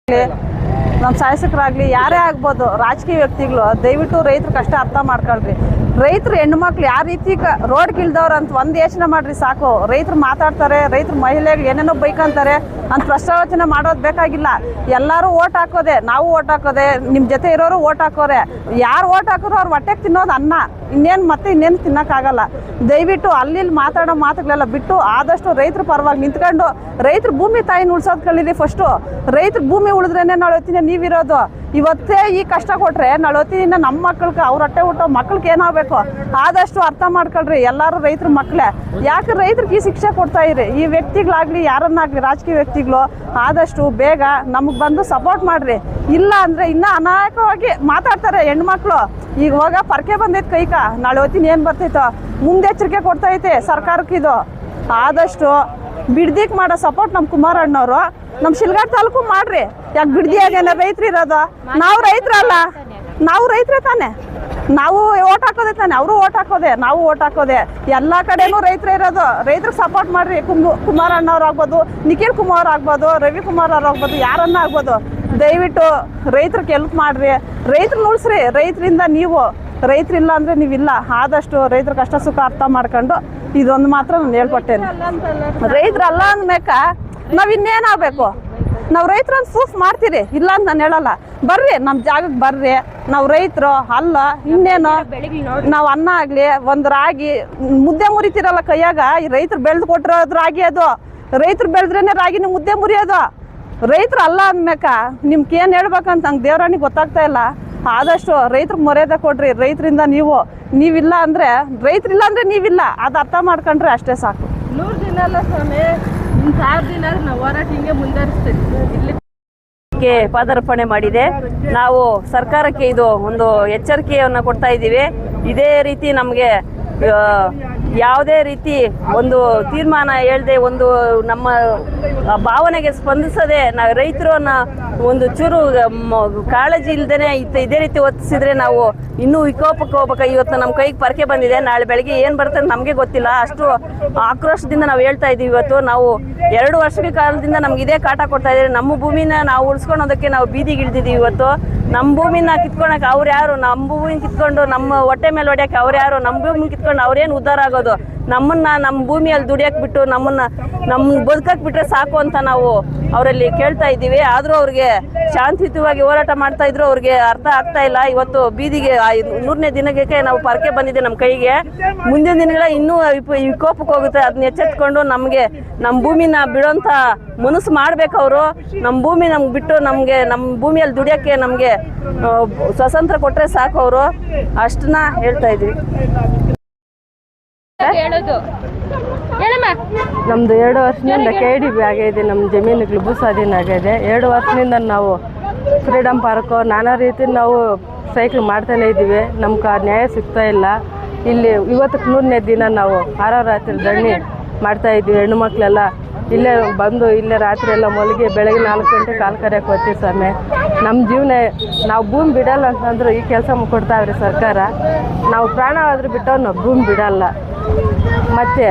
ನಮ್ಮ ಶಾಸಕರಾಗಲಿ ಯಾರೇ ಆಗ್ಬೋದು ರಾಜಕೀಯ ವ್ಯಕ್ತಿಗಳು ದಯವಿಟ್ಟು ರೈತರ ಕಷ್ಟ ಅರ್ಥ ಮಾಡ್ಕೊಳ್ರಿ. ರೈತರು ಹೆಣ್ಮಕ್ಳು ಯಾವ ರೀತಿ ರೋಡ್ಗೆ ಇಳ್ದವ್ರು ಅಂತ ಒಂದು ಯೋಚನೆ ಮಾಡ್ರಿ ಸಾಕು. ರೈತರು ಮಾತಾಡ್ತಾರೆ, ರೈತರು ಮಹಿಳೆಗಳು ಏನೇನೋ ಬೈಕಂತಾರೆ ಅಂತ ಪ್ರಶ್ನಾವಚನೆ ಮಾಡೋದು ಬೇಕಾಗಿಲ್ಲ. ಎಲ್ಲರೂ ಓಟ್ ಹಾಕೋದೆ, ನಾವು ಓಟ್ ಹಾಕೋದೆ, ನಿಮ್ಮ ಜೊತೆ ಇರೋರು ಓಟ್ ಹಾಕೋರೆ. ಯಾರು ಓಟ್ ಹಾಕೋರು ಅವ್ರು ಹೊಟ್ಟೆಗೆ ತಿನ್ನೋದು ಅನ್ನ, ಇನ್ನೇನು ತಿನ್ನೋಕ್ಕಾಗಲ್ಲ. ದಯವಿಟ್ಟು ಅಲ್ಲಿ ಮಾತಾಡೋ ಮಾತುಗಳೆಲ್ಲ ಬಿಟ್ಟು ಆದಷ್ಟು ರೈತರ ಪರವಾಗಿ ನಿಂತ್ಕೊಂಡು ರೈತರ ಭೂಮಿ ತಾಯಿನ ಉಳ್ಸೋದು ಕಲೀರಿ. ಫಸ್ಟು ರೈತರ ಭೂಮಿ ಉಳಿದ್ರೇನೆ ನಾಳೆ ಹೊತ್ತಿನ ನೀವಿರೋದು. ಇವತ್ತೇ ಈ ಕಷ್ಟ ಕೊಟ್ಟರೆ ನಾಳೆ ಹೊತ್ತಿನ ನಮ್ಮ ಮಕ್ಕಳಿಗೆ ಅವ್ರ ಹೊಟ್ಟೆ ಹುಟ್ಟೋ ಮಕ್ಳಿಗೆ ಏನಾಗಬೇಕು ಆದಷ್ಟು ಅರ್ಥ ಮಾಡ್ಕೊಳ್ರಿ. ಎಲ್ಲರೂ ರೈತರ ಮಕ್ಕಳೇ. ಯಾಕೆ ರೈತರಿಗೆ ಈ ಶಿಕ್ಷೆ ಕೊಡ್ತಾ ಇರಿ? ಈ ವ್ಯಕ್ತಿಗಳಾಗಲಿ ಯಾರನ್ನಾಗಲಿ ರಾಜಕೀಯ ವ್ಯಕ್ತಿಗಳು ಆದಷ್ಟು ಬೇಗ ನಮಗೆ ಬಂದು ಸಪೋರ್ಟ್ ಮಾಡಿರಿ. ಇಲ್ಲ ಅಂದರೆ ಇನ್ನೂ ಅನಾಯಕವಾಗಿ ಮಾತಾಡ್ತಾರೆ ಹೆಣ್ಮಕ್ಳು. ಈಗ ಹೋಗ ಪರ್ಕೆ ಬಂದೈತೆ ಕೈಕ, ನಾಳೆ ಹೊತ್ತಿನ ಏನು ಬರ್ತೈತೋ ಮುಂದೆಚ್ಚರಿಕೆ ಕೊಡ್ತೈತೆ ಸರ್ಕಾರಕ್ಕೆ. ಇದು ಆದಷ್ಟು ಬಿಡ್ದಿಕ್ಕೆ ಮಾಡೋ ಸಪೋರ್ಟ್ ನಮ್ಮ ಕುಮಾರಣ್ಣವರು ನಮ್ಮ ಶಿಲ್ಘಾಟ್ ತಾಲೂಕು ಮಾಡ್ರಿ. ಯಾಕೆ ಬಿಡ್ದಿಯಾಗೇನ ರೈತರು ಇರೋದು? ನಾವು ರೈತರಲ್ಲ, ನಾವು ರೈತರೇ ತಾನೆ. ನಾವು ಓಟ್ ಹಾಕೋದೆ ತಾನೆ, ಅವರು ಓಟ್ ಹಾಕೋದೆ, ನಾವು ಓಟ್ ಹಾಕೋದೆ. ಎಲ್ಲ ಕಡೆನೂ ರೈತರೇ ಇರೋದು. ರೈತರಿಗೆ ಸಪೋರ್ಟ್ ಮಾಡಿರಿ. ಕುಮಾರಣ್ಣವ್ರು ಆಗ್ಬೋದು, ನಿಖಿಲ್ ಕುಮಾರ್ ಆಗ್ಬೋದು, ರವಿಕುಮಾರ್ ಅವ್ರು ಆಗ್ಬೋದು, ಯಾರನ್ನ ಆಗ್ಬೋದು. ದಯವಿಟ್ಟು ರೈತರಿಗೆ ಹೆಲ್ಪ್ ಮಾಡಿರಿ, ರೈತರನ್ನ ಉಳಿಸ್ರಿ. ರೈತರಿಂದ ನೀವು, ರೈತರಿಲ್ಲ ಅಂದರೆ ನೀವಿಲ್ಲ. ಆದಷ್ಟು ರೈತರ ಕಷ್ಟ ಸುಖ ಅರ್ಥ ಮಾಡ್ಕೊಂಡು ಇದೊಂದು ಮಾತ್ರ ನಾನು ಹೇಳ್ಕೊಟ್ಟೇನೆ. ರೈತರಲ್ಲ ಅಂದ್ಮೇಕ ನಾವು ಇನ್ನೇನಾಗಬೇಕು? ನಾವು ರೈತರು ಅಂತ ಪ್ರೂಫ್ ಮಾಡ್ತೀರಿ, ಇಲ್ಲ ಅಂತ ನಾನು ಹೇಳಲ್ಲ. ಬರ್ರಿ ನಮ್ಮ ಜಾಗಕ್ಕೆ ಬರ್ರಿ. ನಾವು ರೈತರು ಅಲ್ಲ ಇನ್ನೇನು. ನಾವು ಅನ್ನ ಆಗಲಿ ಒಂದು ರಾಗಿ ಮುದ್ದೆ ಮುರಿತೀರಲ್ಲ ಕೈಯಾಗ, ಈ ರೈತರು ಬೆಳೆದು ಕೊಟ್ಟಿರೋದು ರಾಗಿ. ಅದು ರೈತರು ಬೆಳೆದ್ರೇನೆ ರಾಗಿನ ಮುದ್ದೆ ಮುರಿಯೋದು. ರೈತರು ಅಲ್ಲ ಅಂದ್ಮೇಕ ನಿಮ್ಗೆ ಏನು ಹೇಳ್ಬೇಕಂತ ನಂಗೆ ದೇವರಾಣಿಗೆ ಗೊತ್ತಾಗ್ತಾ ಇಲ್ಲ. ಆದಷ್ಟು ರೈತರಿಗೆ ಮರ್ಯಾದೆ ಕೊಡ್ರಿ. ರೈತರಿಂದ ನೀವಿಲ್ಲ ಅಂದರೆ ರೈತರಿಲ್ಲ ಅಂದರೆ ನೀವಿಲ್ಲ, ಅದು ಅರ್ಥ ಮಾಡ್ಕೊಂಡ್ರೆ ಅಷ್ಟೇ ಸಾಕು. 100 ದಿನ ಅಲ್ಲ ಸ್ವಾಮಿ, 1000 ದಿನ ನಾವು ಹೋರಾಟ ಹಿಂಗೆ ಮುಂದುವರಿಸ್ತೀವಿ. ಪಾದಾರ್ಪಣೆ ಮಾಡಿದೆ. ನಾವು ಸರ್ಕಾರಕ್ಕೆ ಇದು ಒಂದು ಎಚ್ಚರಿಕೆಯನ್ನು ಕೊಡ್ತಾ ಇದ್ದೀವಿ. ಇದೇ ರೀತಿ ನಮಗೆ ಯಾವುದೇ ರೀತಿ ಒಂದು ತೀರ್ಮಾನ ಹೇಳದೆ, ಒಂದು ನಮ್ಮ ಭಾವನೆಗೆ ಸ್ಪಂದಿಸದೆ ನಾವು ರೈತರನ್ನ ಒಂದು ಚೂರು ಕಾಳಜಿ ಇಲ್ಲದೇ ಇದೇ ರೀತಿ ಒತ್ತಿಸಿದ್ರೆ ನಾವು ಇನ್ನೂ ವಿಕೋಪಕ್ಕೆ ಹೋಗ್ಬೇಕು. ಇವತ್ತು ನಮ್ಮ ಕೈಗೆ ಪರಕೆ ಬಂದಿದೆ, ನಾಳೆ ಬೆಳಗ್ಗೆ ಏನು ಬರ್ತದೆ ನಮಗೆ ಗೊತ್ತಿಲ್ಲ. ಅಷ್ಟು ಆಕ್ರೋಶದಿಂದ ನಾವು ಹೇಳ್ತಾ ಇದ್ದೀವಿ. ಇವತ್ತು ನಾವು 2 ವರ್ಷಗಳ ಕಾಲದಿಂದ ನಮ್ಗೆ ಇದೇ ಕಾಟ ಕೊಡ್ತಾ ಇದ್ದಾರೆ. ನಮ್ಮ ಭೂಮಿನ ನಾವು ಉಳಿಸ್ಕೊಳೋದಕ್ಕೆ ನಾವು ಬೀದಿಗೆ ಇಳಿದಿದ್ದೀವಿ. ಇವತ್ತು ನಮ್ಮ ಭೂಮಿನ ಕಿತ್ಕೊಳಕ್ಕೆ ಅವ್ರು ಯಾರು? ನಮ್ಮ ಭೂಮಿನ ಕಿತ್ಕೊಂಡು ನಮ್ಮ ಹೊಟ್ಟೆ ಮೇಲೆ ಹೊಡ್ಯಕ್ಕೆ ಅವ್ರು ಯಾರು? ನಮ್ಮ ಭೂಮಿ ಕಿತ್ಕೊಂಡು ಅವ್ರೇನು ಉದ್ಧಾರ ಆಗೋದು? ನಮ್ಮ ಭೂಮಿಯಲ್ಲಿ ದುಡಿಯಕ್ಕೆ ಬಿಟ್ಟು ನಮ್ಮ ಬದುಕಕ್ಕೆ ಬಿಟ್ಟರೆ ಸಾಕು ಅಂತ ನಾವು ಅವರಲ್ಲಿ ಕೇಳ್ತಾ ಇದ್ದೀವಿ. ಆದರೂ ಅವ್ರಿಗೆ ಶಾಂತಿಯುತವಾಗಿ ಹೋರಾಟ ಮಾಡ್ತಾ ಇದ್ರು, ಅವ್ರಿಗೆ ಅರ್ಥ ಆಗ್ತಾ ಇಲ್ಲ. ಇವತ್ತು ಬೀದಿಗೆ 100ನೇ ದಿನಕ್ಕೆ ನಾವು ಪರಕೆ ಬಂದಿದೆ ನಮ್ಮ ಕೈಗೆ. ಮುಂದಿನ ದಿನಗಳ ಇನ್ನೂ ವಿಕೋಪಕ್ಕೆ ಹೋಗುತ್ತೆ. ಅದನ್ನ ಎಚ್ಚೆತ್ಕೊಂಡು ನಮ್ಮ ಭೂಮಿನ ಬಿಡೋಂಥ ಮನಸ್ಸು ಮಾಡ್ಬೇಕು ಅವರು. ನಮ್ಮ ಭೂಮಿ ನಮ್ಗೆ ಬಿಟ್ಟು ನಮ್ಮ ಭೂಮಿಯಲ್ಲಿ ದುಡಿಯೋಕ್ಕೆ ನಮಗೆ ಸ್ವಾತಂತ್ರ್ಯ ಕೊಟ್ಟರೆ ಸಾಕು ಅವರು. ಅಷ್ಟನ್ನ ಹೇಳ್ತಾ ಇದ್ದೀವಿ. ನಮ್ದು 2 ವರ್ಷದಿಂದ KDB ಆಗಿದೆ. ನಮ್ಮ ಜಮೀನುಗಳು ಭೂಸ್ವಾಧೀನ ಆಗಿದೆ. 2 ವರ್ಷದಿಂದ ನಾವು ಫ್ರೀಡಮ್ ಪಾರ್ಕು ನಾನಾ ರೀತಿ ನಾವು ಸೈಕ್ಲ್ ಮಾಡ್ತಾನೆ ಇದ್ದೀವಿ. ನಮ್ಗೆ ನ್ಯಾಯ ಸಿಗ್ತಾ ಇಲ್ಲ. ಇಲ್ಲಿ ಇವತ್ತಕ್ಕೆ 100ನೇ ದಿನ ನಾವು ರಾತ್ರಿ ಧರಣಿ ಮಾಡ್ತಾ ಇದ್ದೀವಿ. ಹೆಣ್ಣು ಮಕ್ಕಳೆಲ್ಲ ಇಲ್ಲೇ ಬಂದು ಇಲ್ಲೇ ರಾತ್ರಿ ಎಲ್ಲ ಮಲಗಿ ಬೆಳಗ್ಗೆ 4 ಗಂಟೆ ಕಾಲು ಕರೆಯಕ್ಕೆ ಹೋಗ್ತೀವಿ ಸ್ವಾಮಿ. ನಮ್ಮ ಜೀವನ ನಾವು ಭೂಮಿ ಬಿಡಲ್ಲ ಅಂತಂದ್ರೆ ಈ ಕೆಲಸ ಕೊಡ್ತಾವ್ರಿ ಸರ್ಕಾರ. ನಾವು ಪ್ರಾಣ ಆದರೂ ಬಿಟ್ಟು ನಾವು ಭೂಮಿ ಬಿಡಲ್ಲ. ಮತ್ತು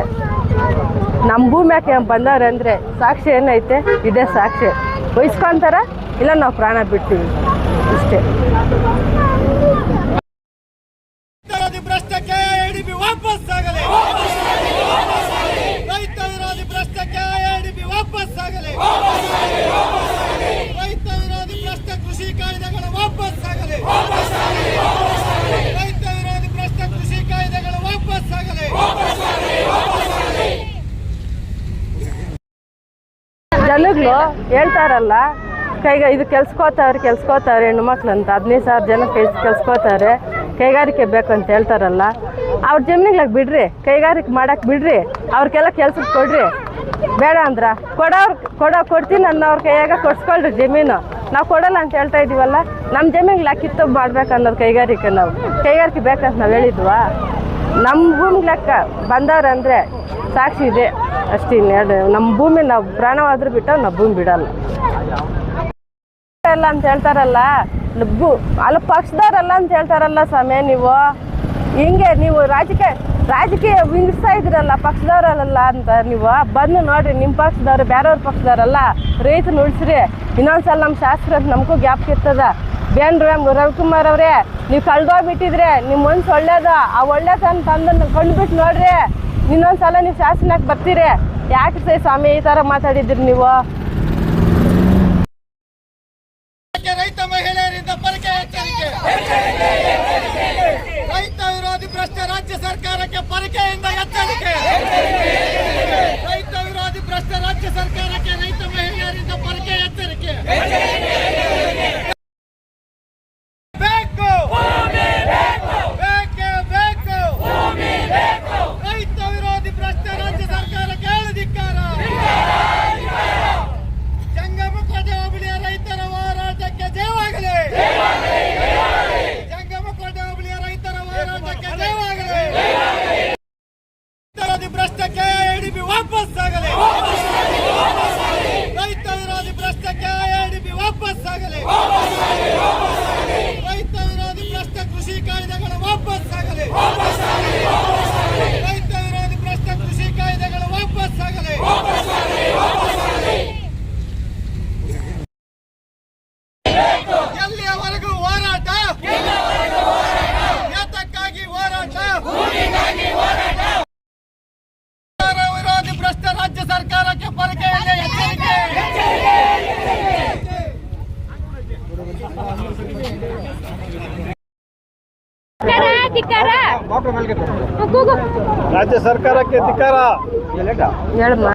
ನಮ್ಮ ಭೂಮಿ ಯಾಕೆ ಬಂದವ್ರೆ ಅಂದರೆ ಸಾಕ್ಷಿ ಏನೈತೆ, ಇದೇ ಸಾಕ್ಷಿ. ವಹಿಸ್ಕೊಂತಾರ ಇಲ್ಲ ನಾವು ಪ್ರಾಣ ಬಿಡ್ತೀವಿ ಇಷ್ಟೇ. ಕೃಷಿ ಕಾಯ್ದೆಗಳು ವಾಪಸ್ ಆಗಲಿ. ರೈತ ವಿರೋಧಿ ಭ್ರಷ್ಟ ಕೃಷಿ ಕಾಯ್ದೆಗಳು ವಾಪಸ್ ಆಗಲಿ. ಜನಗಳು ಹೇಳ್ತಾರಲ್ಲ ಇದು ಕೆಲ್ಸ್ಕೋತಾವ್ರೆ ಹೆಣ್ಣು ಮಕ್ಳು ಅಂತ 15,000 ಜನ ಕೆಲ್ಸ್ಕೋತಾರೆ. ಕೈಗಾರಿಕೆ ಬೇಕಂತ ಹೇಳ್ತಾರಲ್ಲ, ಅವ್ರ ಜಮೀನಿಗೆ ಬಿಡ್ರಿ, ಕೈಗಾರಿಕೆ ಮಾಡಕ್ಕೆ ಬಿಡ್ರಿ, ಅವ್ರಿಗೆಲ್ಲ ಕೆಲ್ಸಕ್ಕೆ ಕೊಡ್ರಿ. ಬೇಡ ಅಂದ್ರ ಕೊಡ್ತೀನಿ ಅನ್ನೋವ್ರ ಕೈಯಾಗ ಕೊಡ್ಸ್ಕೊಳ್ರಿ ಜಮೀನು. ನಾವು ಕೊಡಲ್ಲ ಅಂತ ಹೇಳ್ತಾ ಇದೀವಲ್ಲ. ನಮ್ಮ ಜಮೀನಿಗೆ ಕಿತ್ತು ಮಾಡ್ಬೇಕು ಅನ್ನೋದು ಕೈಗಾರಿಕೆ. ನಾವು ಕೈಗಾರಿಕೆ ಬೇಕಂತ ನಾವು ಹೇಳಿದ್ವಾ? ನಮ್ಮ ಭೂಮಿಗೆ ಲೆಕ್ಕ ಬಂದವ್ರೆ ಅಂದರೆ ಸಾಕ್ಷಿ ಇದೆ ಅಷ್ಟೇ. ನಮ್ಮ ಭೂಮಿ ನಾವು ಪ್ರಾಣವಾದ್ರೂ ಬಿಟ್ಟು ನಾವು ಭೂಮಿ ಬಿಡಲ್ಲ ಎಲ್ಲ ಅಂತ ಹೇಳ್ತಾರಲ್ಲ. ಅಲ್ಲಿ ಪಕ್ಷದವ್ರಲ್ಲ ಅಂತ ಹೇಳ್ತಾರಲ್ಲ ಸ್ವಾಮಿ. ನೀವು ಹಿಂಗೆ ನೀವು ರಾಜಕೀಯ ರಾಜಕೀಯ ಬಿಂಬಿಸ್ತಾ ಇದ್ರಲ್ಲ ಪಕ್ಷದವರಲ್ಲ ಅಂತ ನೀವು ಬಂದು ನೋಡ್ರಿ. ನಿಮ್ಮ ಪಕ್ಷದವ್ರು ಬೇರೆಯವ್ರ ಪಕ್ಷದವ್ರಲ್ಲ, ರೈತನ ಉಳಿಸ್ರಿ. ಇನ್ನೊಂದ್ಸಲ ನಮ್ಮ ಶಾಸ್ತ್ರ ಅಂತ ನಮಗೂ ಗ್ಯಾಪ್ ಇರ್ತದ. ರವಿಕುಮಾರ್ ಅವರೇ, ನೀವು ಕಳ್ದೋಗ್ಬಿಟ್ಟಿದ್ರೆ ನಿಮ್ಮ ಮನ್ಸು ಒಳ್ಳೇದ, ಆ ಒಳ್ಳೇದನ್ನ ತಂದನ್ನು ಕಂಡುಬಿಟ್ಟು ನೋಡ್ರಿ. ಇನ್ನೊಂದ್ಸಲ ನೀವು ಶಾಸನಕ್ಕೆ ಬರ್ತೀರಿ. ಯಾಕೆ ಸ್ವಾಮಿ ಈ ಥರ ಮಾತಾಡಿದ್ರಿ ನೀವು? ರೈತ ಮಹಿಳೆಯರಿಂದ ಪರಕೆ ಎಚ್ಚರಿಕೆ. ರೈತ ವಿರೋಧಿ ಭ್ರಷ್ಟ ರಾಜ್ಯ ಸರ್ಕಾರಕ್ಕೆ ಪರಕೆಯಿಂದ ಎಚ್ಚರಿಕೆ. ರೈತ ವಿರೋಧಿ ಭ್ರಷ್ಟ ರಾಜ್ಯ ಸರ್ಕಾರಕ್ಕೆ ರೈತ ಮಹಿಳೆಯರಿಂದ ಪರಕೆ ಎಚ್ಚರಿಕೆ. ಬೇಕು ಬೇಕೇ ಬೇಕು. ರೈತ ವಿರೋಧಿ ಭ್ರಷ್ಟ ರಾಜ್ಯ ಸರ್ಕಾರಕ್ಕೆ ಧಿಕ್ಕಾರ. ಜಂಗಮಕೋಟೆ ಹೋಬಳಿಯ ರೈತರ ಹೋರಾಟಕ್ಕೆ ಜಯವಾಗಲಿ. ಜಂಗಮಕೋಟೆ ಹೋಬಳಿಯ ರೈತರ ಹೋರಾಟಕ್ಕೆ ಜಯವಾಗಲಿ. ವಿರೋಧಿ ಭ್ರಷ್ಟಕ್ಕೆ ಎಡಿಬಿ ವಾಪಸ್ ಆಗಲಿ. ರೈತ ವಿರೋಧಿ ಭ್ರಷ್ಟಕ್ಕೆ ಎಡಿಬಿ ವಾಪಸ್ ಆಗಲಿ. ರೈತ ವಿರೋಧಿ ಭ್ರಷ್ಟ ಕೃಷಿ ಕಾಯ್ದೆಗಳು ವಾಪಸ್ ಆಗಲಿ. ರೈತ ವಿರೋಧಿ ಭ್ರಷ್ಟ ಕೃಷಿ ಕಾಯ್ದೆಗಳು ವಾಪಸ್ ಆಗಲಿ. ಎಲ್ಲಿಯವರೆಗೂ ಹೋರಾಟ? ಯಾತಕ್ಕಾಗಿ ಹೋರಾಟ? ವಿರೋಧಿ ಭ್ರಷ್ಟ ರಾಜ್ಯ ಸರ್ಕಾರಕ್ಕೆ ಪರಕೆಯಿಂದ ಎಚ್ಚರಿಕೆ. ರಾಜ್ಯ ಸರ್ಕಾರಕ್ಕೆ ಧಿಕ್ಕಾರ. ಹೇಳಮ್ಮ.